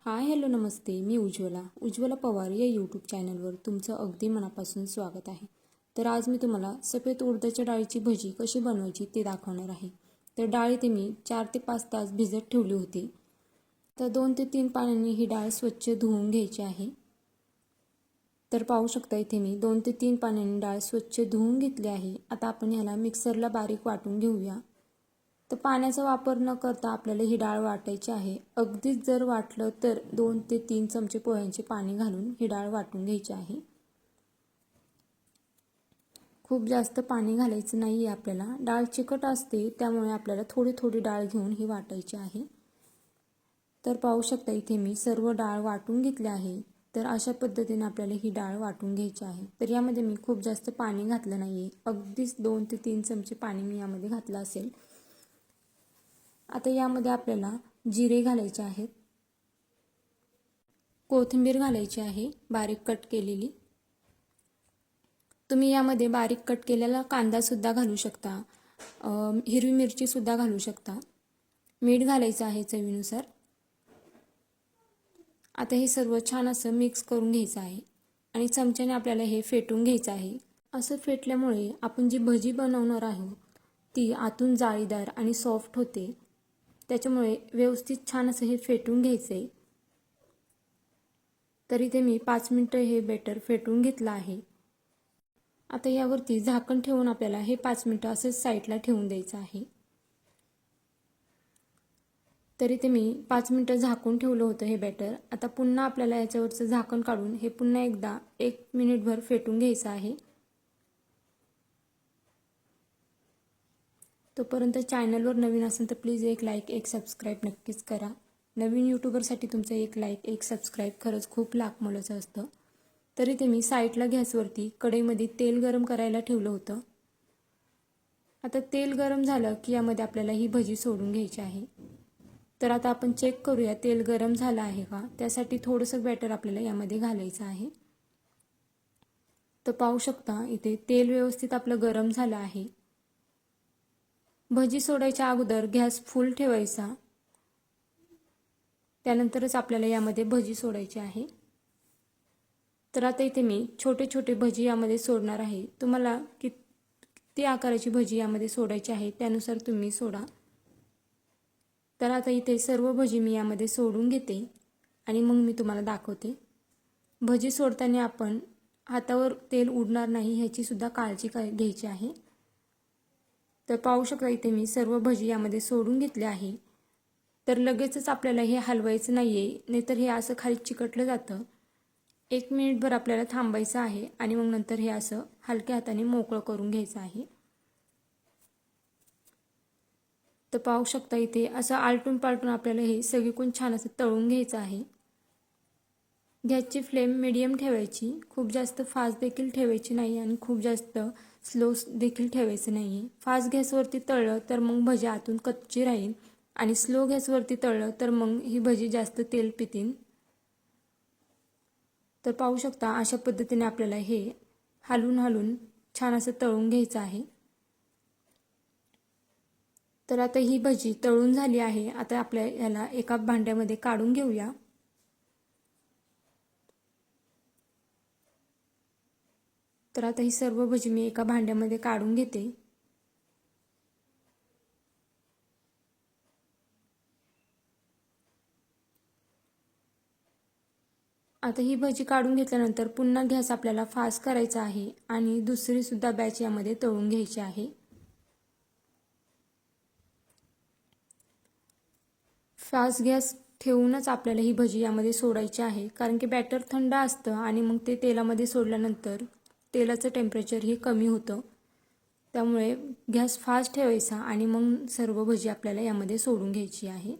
Hi hello नमस्ते, मी उज्ज्वला पवार या YouTube चॅनलवर तुमचं अगदी मनापासून स्वागत आहे। तर आज मी तुम्हाला सफेद उडदाच्या डाळीची भजी कशी बनवायची ते दाखवणार आहे। तर डाळ इथे मी 4 ते 5 तास भिजत ठेवली होती। तर 2 ते 3 पाण्याने ही डाळ स्वच्छ धुवून घ्यायची आहे। तर पाहू शकता इथे मी 2 ते 3 पाण्याने डाळ स्वच्छ धुवून घेतली आहे। आता आपण ह्याला मिक्सरला बारीक वाटून घेऊया। तर पाण्याचा वापर न करता आपल्याला ही डाळ वाटायची आहे। अगदीच जर वाटलं तर 2 ते 3 चमचे पोह्यांचे पाणी घालून ही डाळ वाटून घ्यायची आहे। खूप जास्त पाणी घालायचं नाही आहे आपल्याला, डाळ चिकट असते त्यामुळे आपल्याला थोडी थोडी डाळ घेऊन ही वाटायची आहे। तर पाहू शकता इथे मी सर्व डाळ वाटून घेतली आहे। तर अशा पद्धतीने आपल्याला ही डाळ वाटून घ्यायची आहे। तर यामध्ये मी खूप जास्त पाणी घातलं नाही आहे, अगदीच 2 ते 3 चमचे पाणी मी यामध्ये घातलं असेल। आता यामध्ये आपल्याला जिरे घालायचे आहेत, कोथिंबीर घालायची आहे बारीक कट केलेली। तुम्ही यामध्ये बारीक कट केलेला कांदा सुद्धा घालू शकता, हिरवी मिरची सुद्धा घालू शकता। मीठ घालायचं आहे चवीनुसार। आता हे सर्व छान असं मिक्स करून घ्यायचं आहे आणि चमच्याने आपल्याला हे फेटून घ्यायचं आहे। असं फेटल्यामुळे आपण जी भजी बनवणार आहोत ती आतून जाळीदार आणि सॉफ्ट होते। त्याच्यामुळे व्यवस्थित छान असं हे फेटून घ्यायचंय। तर इथे मी 5 मिनिटं हे बेटर फेटून घेतलं आहे। आता यावरती झाकण ठेवून आपल्याला हे 5 मिनिटं असंच साईडला ठेवून द्यायचं आहे। तर इथे मी 5 मिनिटं झाकून ठेवलं होतं हे बेटर। आता पुन्हा आपल्याला याच्यावरचं झाकण काढून हे पुन्हा एकदा 1 मिनिटभर फेटून घ्यायचं आहे। तोपर्यंत चॅनलवर नवीन असेल तर प्लीज एक लाईक एक सबस्क्राईब नक्कीच करा। नवीन यूट्यूबरसाठी तुमचं एक लाईक एक सबस्क्राईब खरंच खूप लाख मोलाचं असतं। तर इथे मी साईडला गॅसवरती कढईमध्ये तेल गरम करायला ठेवलं होतं। आता तेल गरम झालं की यामध्ये आपल्याला ही भजी सोडून घ्यायची आहे। तर आता आपण चेक करूया तेल गरम झालं आहे का। त्यासाठी थोडंसं बॅटर आपल्याला यामध्ये घालायचं आहे। तर पाहू शकता इथे तेल व्यवस्थित आपलं गरम झालं आहे। भजी सोडायच्या अगोदर गॅस फुल ठेवायचा, त्यानंतरच आपल्याला यामध्ये भजी सोडायची आहे। तर आता इथे मी छोटे छोटे भजी यामध्ये सोडणार आहे। तुम्हाला किती आकाराची भजी यामध्ये सोडायची आहे त्यानुसार तुम्ही सोडा। तर आता इथे सर्व भजी मी यामध्ये सोडून घेते आणि मग मी तुम्हाला दाखवते। भजी सोडताना आपण हातावर तेल उडणार नाही ह्याची सुद्धा काळजी घ्यायची आहे। तर पाहू शकता इथे मी सर्व भजी यामध्ये सोडून घेतले आहे। तर लगेचच आपल्याला हे हलवायचं नाहीये, नाहीतर हे असं खाली चिकटलं जातं। 1 मिनिटभर आपल्याला थांबायचं आहे आणि मग नंतर हे असं हलक्या हाताने मोकळं करून घ्यायचं आहे। तर पाहू शकता इथे असं आलटून पालटून आपल्याला हे सगळीकडून छान असं तळून घ्यायचं आहे। गॅसची फ्लेम मीडियम ठेवायची, खूप जास्त फास्ट देखील ठेवायची नाही आणि खूप जास्त स्लो देखील ठेवायचं नाही। फास्ट गॅसवरती तळलं तर मग भजी आतून कच्ची राहील आणि स्लो गॅसवरती तळलं तर मग ही भजी जास्त तेल पितील। तर पाहू शकता अशा पद्धतीने आपल्याला हे हलवून हलवून छान असं तळून घ्यायचं आहे। तर आता ही भजी तळून झाली आहे। आता आपल्या याला एका भांड्यामध्ये काढून घेऊया। तर आता ही सर्व भजी मी एका भांड्यामध्ये काढून घेते। आता ही भजी काढून घेतल्यानंतर पुन्हा गॅस आपल्याला फास्ट करायचा आहे आणि दुसरी सुद्धा बॅच यामध्ये तळून घ्यायची आहे। फास्ट गॅस ठेवूनच आपल्याला ही भजी यामध्ये सोडायची आहे, कारण की बॅटर थंड असतं आणि मग ते तेलामध्ये सोडल्यानंतर तेलाचं टेम्परेचर हे कमी होतं। त्यामुळे गॅस फास्ट ठेवायचा आणि मग सर्व भजी आपल्याला यामध्ये सोडून घ्यायची आहे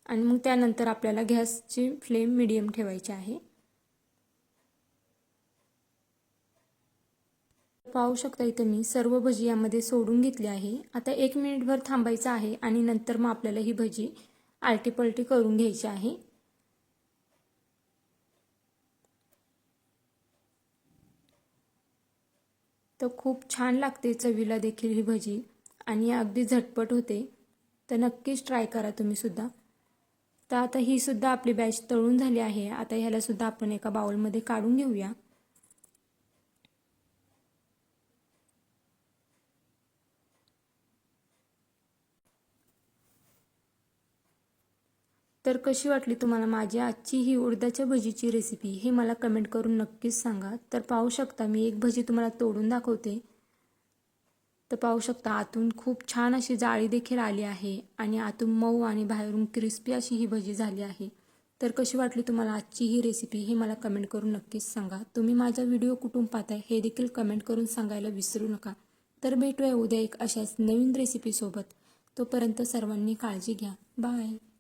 आणि मग त्यानंतर आपल्याला गॅसची फ्लेम मीडियम ठेवायची आहे। पाहू शकता इथे मी सर्व भजी यामध्ये सोडून घेतली आहे। आता 1 मिनिटभर थांबायचं आहे आणि नंतर मग आपल्याला ही भजी आलटी पलटी करून घ्यायची आहे। तर खूप छान लागते चवीला देखील ही भजी आणि अगदी झटपट होते। तर नक्कीच ट्राय करा तुम्ही सुद्धा। तर आता ही सुद्धा आपली बॅच तळून झाली आहे. आता ह्याला सुद्धा आपण एका बाउलमध्ये काढून घेऊया. तर कशी वाटली तुम्हाला माझी आजची ही उडदाच्या भजीची रेसिपी हे मला कमेंट करून नक्कीच सांगा. तर पाहू शकता मी एक भजी तुम्हाला तोडून दाखवते. तर पाहू शकता आतून खूप छान अशी जाळी देखील आली आहे आणि आतून मऊ आणि बाहेरून क्रिस्पी अशी ही भजी झाली आहे. तर कशी वाटली तुम्हाला आजची ही रेसिपी हे मला कमेंट करून नक्कीच सांगा. तुम्ही माझा व्हिडिओ कुठून पाहताय हे देखील कमेंट करून सांगायला विसरू नका. तर भेटूया उद्या एक अशाच नवीन रेसिपीसोबत. तोपर्यंत सर्वांनी काळजी घ्या. बाय.